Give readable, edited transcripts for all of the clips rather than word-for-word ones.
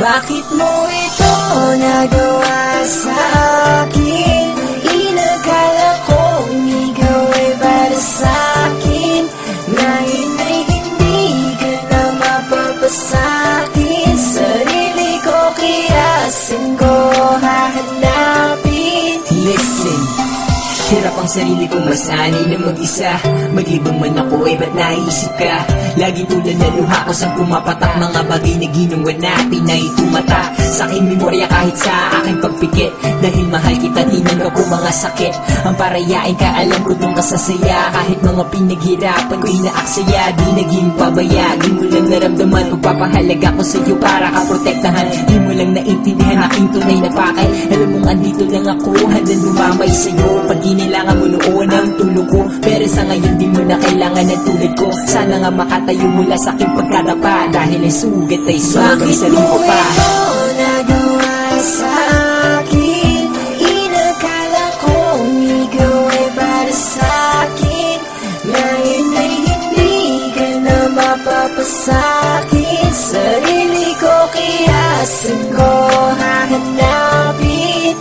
Bakit mo ito nagawa sa akin? Inakala ko ikaw ay para sa akin. Ngayon ay hindi ka na mapapasakin. Sarili ko kaya saan ko hahanapin? Listen, hirap ang sarili kong masanay na mag-isa. Maglibang man ako ay ba't naisip ka? Laging tulad na luha ko saan pumapatak. Mga bagay na ginawa natin na itumata sa aking memorya kahit sa aking pagpikit. Dahil mahal kita, tinanggap ko mga sakit. Ang parayain ka, alam ko doon ka sasaya. Kahit mga pinaghirapan ko'y naaksaya. Di naging pabaya, di mo lang naramdaman. Magpapahalaga ko sa'yo para ka protektahan. Di mo lang naintindihan aking tunay na pakay. Alam mong andito lang ako, handang lumamay sa'yo pag kinilangan mo noon ang tulong ko. Pero sa ngayon di mo na kailangan ng tulad ko. Sana nga makatayo mula sa aking pagkadapa. Dahil ang sugat ay sobrang sarili ko pa. Bakit mo ito nagawa sa akin? Inakala ko ikaw ay para sa akin. Ngayon ay hindi ka na mapapasakin. Sarili ko kaya saan ko hahanapin?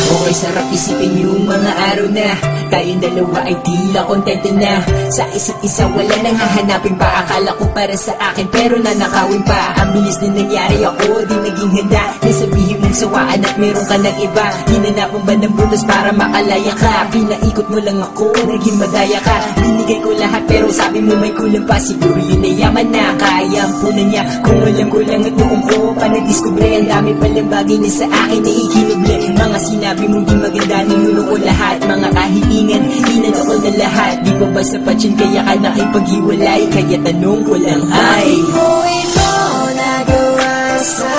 Okay, sarap isipin yung mga araw na tayong dalawa ay tila kontento na. Sa isa't isa wala nang hahanapin pa. Akala ko para sa akin pero nanakawin pa. Ang bilis na nangyari, ako di naging handa. May sabihin mong sawaan at meron ka ng iba. Hinanapan ba ng butas para makalaya ka? Pinaikot mo lang ako, naging madaya ka. Binigay ko lahat pero sabi mo may kulang pa. Siguro yun ay yaman na kaya ang punan niya. Kung alam ko lang at noong ko pa nagdiskubre. Ang dami palang bagay na sa akin na ikinuble. Mga sinabi mong di maganda, ninuno ko lahat. Mga kahilingan, hinanap ko na lahat. Di pa ba sapat yun kaya ka nakipaghiwalay? Kaya tanong ko lang ay, bakit mo ito nagawa sa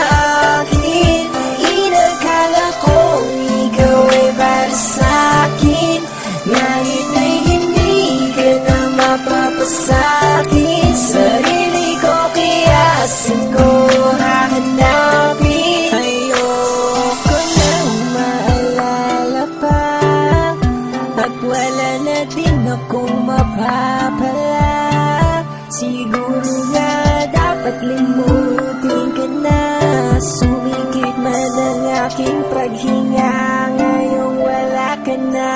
akin? Inakala ko ikaw ay para sa akin. Ngayon ay hindi ka na mapapasakin. Sarili ko kaya saan ko hahanapin? Ayoko nang maalala pa. At wala na din akong mapapala. Siguro nga dapat limutin ka na. Sumikip man ang aking paghinga. Ngayong wala ka na.